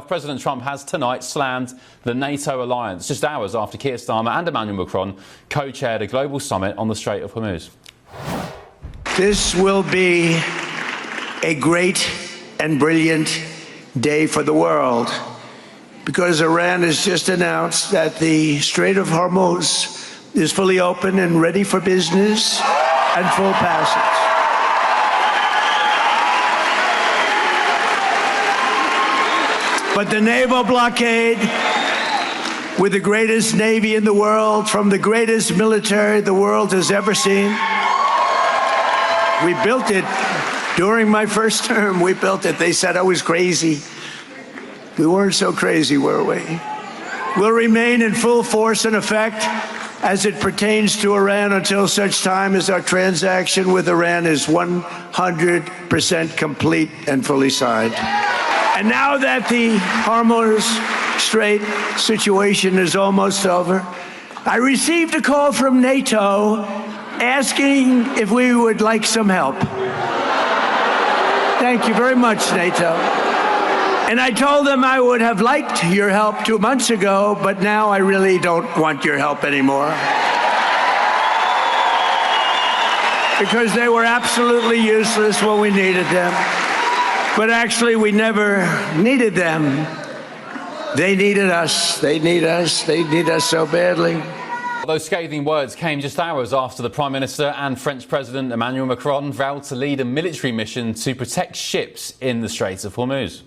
himself, President Trump has tonight slammed the NATO alliance, just hours after Keir Starmer and Emmanuel Macron co-chaired a global summit on the Strait of Hormuz. This will be a great and brilliant day for the world, because Iran has just announced that the Strait of Hormuz is fully open and ready for business and full passage. But the naval blockade, with the greatest navy in the world, from the greatest military the world has ever seen, we built it during my first term. We built it. They said I was crazy. We weren't so crazy, were we? Will remain in full force and effect as it pertains to Iran until such time as our transaction with Iran is 100% complete and fully signed. And now that the Hormuz Strait situation is almost over, I received a call from NATO asking if we would like some help. Thank you very much, NATO. And I told them I would have liked your help 2 months ago, but now I really don't want your help anymore. Because they were absolutely useless when we needed them. But actually, we never needed them. They needed us. They need us. They need us so badly. Those scathing words came just hours after the Prime Minister and French President Emmanuel Macron vowed to lead a military mission to protect ships in the Strait of Hormuz.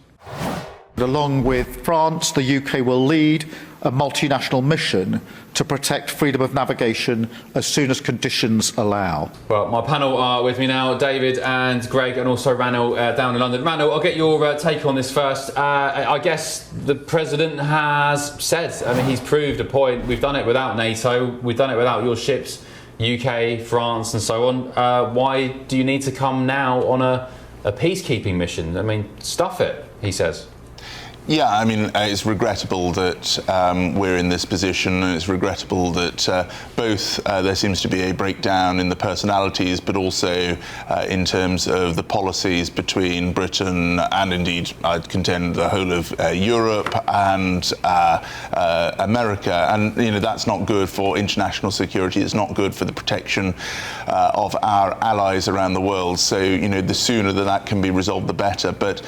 Along with France, the UK will lead a multinational mission to protect freedom of navigation as soon as conditions allow. Well, my panel are with me now, David and Greg, and also Ranil down in London. Ranil, I'll get your take on this first. I guess the President has said, I mean, he's proved a point. We've done it without NATO. We've done it without your ships, UK, France, and so on. Why do you need to come now on a peacekeeping mission? I mean, stuff it, he says. Yeah, I mean, it's regrettable that we're in this position, and it's regrettable that both there seems to be a breakdown in the personalities, but also in terms of the policies between Britain and indeed, I'd contend, the whole of Europe and America. And, you know, that's not good for international security. It's not good for the protection of our allies around the world. So, you know, the sooner that can be resolved, the better. But,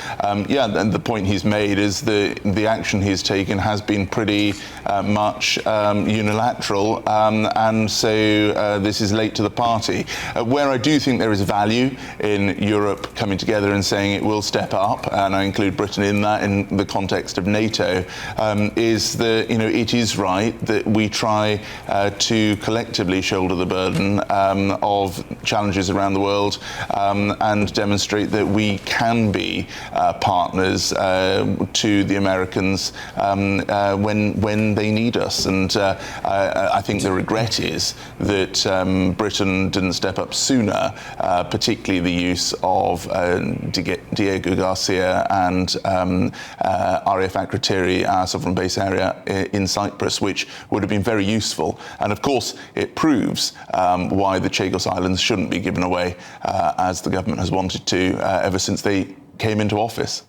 yeah, and the point he's made is the action he's taken has been pretty much unilateral, and so this is late to the party. Where I do think there is value in Europe coming together and saying it will step up, and I include Britain in that in the context of NATO, is that, you know, it is right that we try to collectively shoulder the burden of challenges around the world, and demonstrate that we can be partners to the Americans when they need us. And I think the regret is that Britain didn't step up sooner, particularly the use of Diego Garcia and RAF Akrotiri, our sovereign base area in Cyprus, which would have been very useful. And of course, it proves why the Chagos Islands shouldn't be given away, as the government has wanted to ever since they came into office.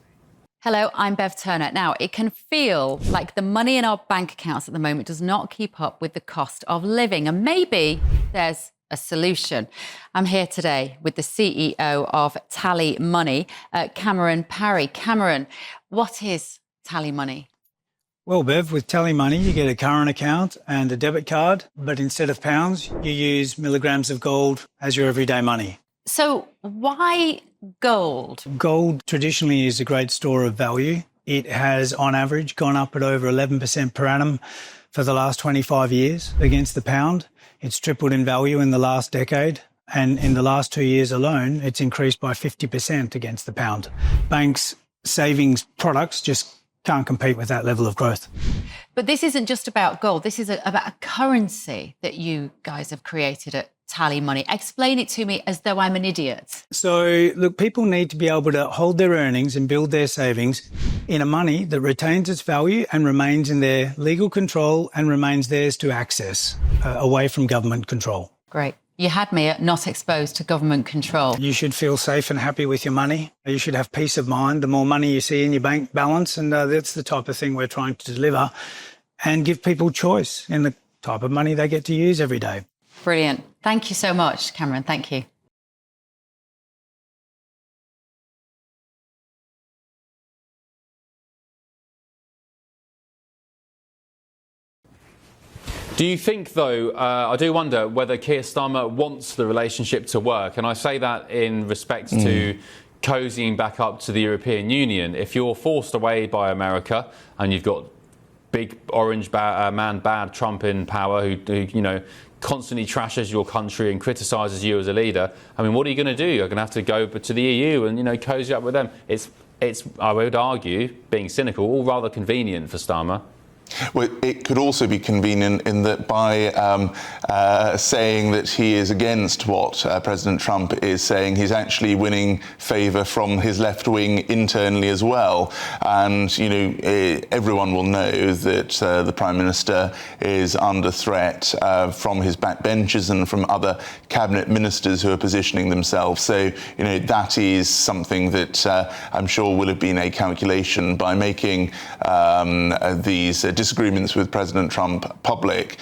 Hello, I'm Bev Turner. Now, it can feel like the money in our bank accounts at the moment does not keep up with the cost of living, and maybe there's a solution. I'm here today with the CEO of TallyMoney, Cameron Parry. Cameron, what is TallyMoney? Well, Bev, with TallyMoney, you get a current account and a debit card, but instead of pounds, you use milligrams of gold as your everyday money. So why gold? Gold traditionally is a great store of value. It has, on average, gone up at over 11% per annum for the last 25 years against the pound. It's tripled in value in the last decade. And in the last 2 years alone, it's increased by 50% against the pound. Banks' savings products just can't compete with that level of growth. But this isn't just about gold. This is about a currency that you guys have created at TallyMoney. Explain it to me as though I'm an idiot. So, look, people need to be able to hold their earnings and build their savings in a money that retains its value and remains in their legal control and remains theirs to access, away from government control. Great. You had me at not exposed to government control. You should feel safe and happy with your money. You should have peace of mind the more money you see in your bank balance, and that's the type of thing we're trying to deliver, and give people choice in the type of money they get to use every day. Brilliant. Thank you so much, Cameron. Thank you. Do you think, though, I do wonder whether Keir Starmer wants the relationship to work, and I say that in respect to cozying back up to the European Union. If you're forced away by America and you've got big orange man bad Trump in power who you know, constantly trashes your country and criticises you as a leader, I mean, what are you going to do? You're going to have to go to the EU and, you know, cozy up with them. It's I would argue, being cynical, all rather convenient for Starmer. Well, it could also be convenient in that by saying that he is against what President Trump is saying, he's actually winning favour from his left wing internally as well. And, you know, everyone will know that the Prime Minister is under threat from his backbenchers and from other cabinet ministers who are positioning themselves. So, you know, that is something that I'm sure will have been a calculation by making these disagreements with President Trump public.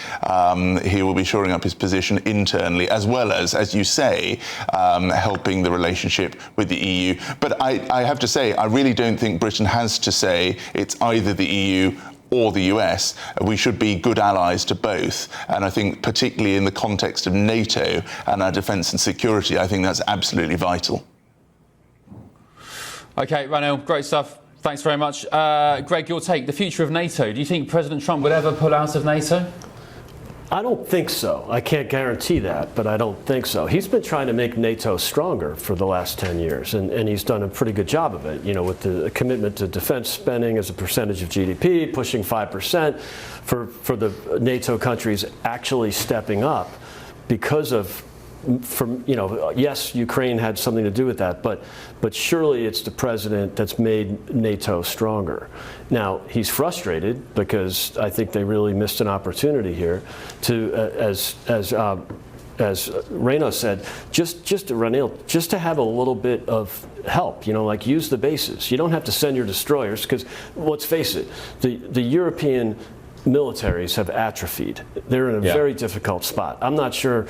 He will be shoring up his position internally, as well as you say, helping the relationship with the EU. But I have to say, I really don't think Britain has to say it's either the EU or the US. We should be good allies to both. And I think particularly in the context of NATO and our defence and security, I think that's absolutely vital. OK, Ranil, great stuff. Thanks very much. Greg, your take, the future of NATO. Do you think President Trump would ever pull out of NATO? I don't think so. I can't guarantee that, but I don't think so. He's been trying to make NATO stronger for the last 10 years, and he's done a pretty good job of it, you know, with the commitment to defense spending as a percentage of GDP, pushing 5%, for the NATO countries actually stepping up because of, you know, yes, Ukraine had something to do with that, but surely it's the president that's made NATO stronger. Now, he's frustrated because I think they really missed an opportunity here to, as Reno said, just to have a little bit of help, you know, like use the bases. You don't have to send your destroyers because, let's face it, the European militaries have atrophied. They're in a very difficult spot. I'm not sure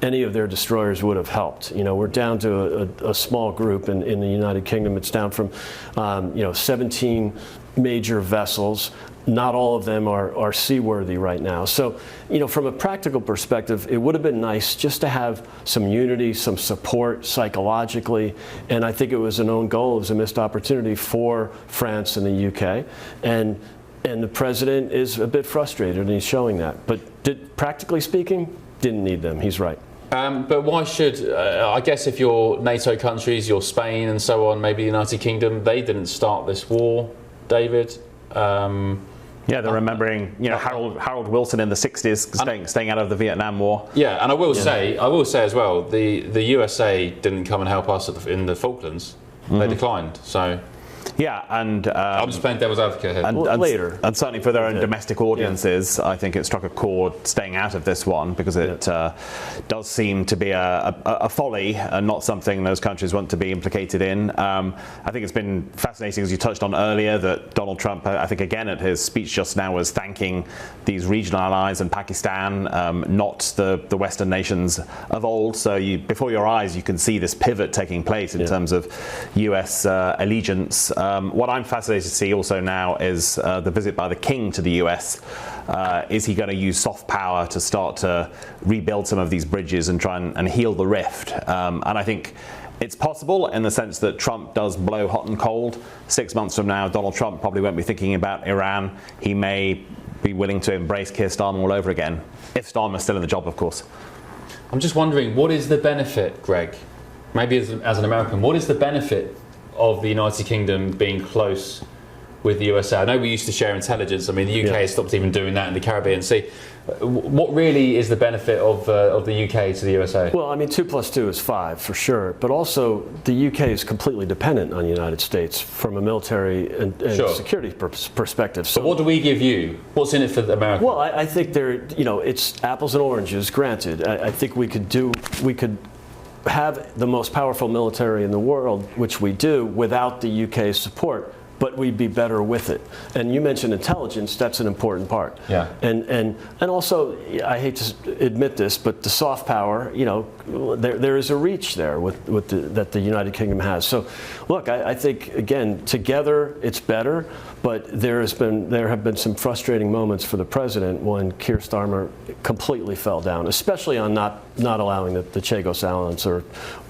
any of their destroyers would have helped. You know, we're down to a small group in the United Kingdom. It's down from, 17 major vessels. Not all of them are seaworthy right now. So, you know, from a practical perspective, it would have been nice just to have some unity, some support psychologically. And I think it was an own goal. It was a missed opportunity for France and the UK. And the president is a bit frustrated, and he's showing that. But practically speaking, didn't need them. He's right. But why should, I guess if you're NATO countries, you're Spain and so on, maybe the United Kingdom, they didn't start this war, David. Yeah, they're remembering, you know, Harold Wilson in the 60s staying out of the Vietnam War. Yeah, and I will say as well, the USA didn't come and help us in the Falklands. They declined, so... Yeah, and I'm just playing devil's advocate here. And later, and certainly for their own domestic audiences, I think it struck a chord staying out of this one because it does seem to be a folly and not something those countries want to be implicated in. I think it's been fascinating, as you touched on earlier, that Donald Trump, I think again at his speech just now, was thanking these regional allies and Pakistan, not the Western nations of old. So before your eyes, you can see this pivot taking place in terms of US allegiance. What I'm fascinated to see also now is the visit by the King to the US. Is he going to use soft power to start to rebuild some of these bridges and try and heal the rift? And I think it's possible in the sense that Trump does blow hot and cold. 6 months from now, Donald Trump probably won't be thinking about Iran. He may be willing to embrace Keir Starmer all over again, if Starmer's still in the job, of course. I'm just wondering, what is the benefit, Greg? Maybe as an American, what is the benefit of the United Kingdom being close with the USA? I know we used to share intelligence. I mean, the UK has stopped even doing that in the Caribbean Sea. What really is the benefit of the UK to the USA? Well, I mean, 2 + 2 is 5 for sure, but also the UK is completely dependent on the United States from a military and security perspective. So, but what do we give you? What's in it for America? Well, I think it's apples and oranges. Granted, I think we could have the most powerful military in the world, which we do, without the UK's support. But we'd be better with it. And you mentioned intelligence, that's an important part. Yeah. And also, I hate to admit this, but the soft power, there is a reach there that the United Kingdom has. So, look, I think, again, together it's better, but there have been some frustrating moments for the president when Keir Starmer completely fell down, especially on not allowing the Chagos Islands or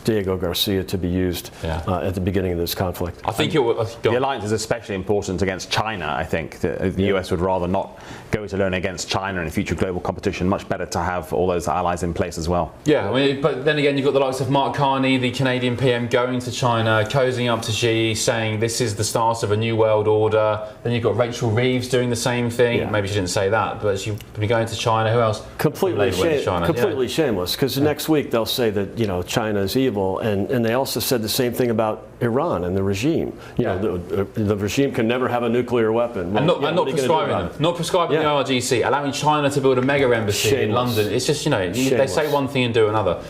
Diego Garcia to be used at the beginning of this conflict. I think the alliance is especially important against China. I think the US would rather not go it alone against China in future global competition. Much better to have all those allies in place as well. Yeah, I mean, but then again, you've got the likes of Mark Carney, the Canadian PM, going to China, cozying up to Xi, saying this is the start of a new world order. Then you've got Rachel Reeves doing the same thing. Yeah. Maybe she didn't say that, but she'd be going to China. Who else? Completely shameless, because next week they'll say that China is evil, and they also said the same thing about Iran and the regime. The regime can never have a nuclear weapon. And not prescribing them. Not prescribing the IRGC, allowing China to build a mega embassy in London. It's just, they say one thing and do another.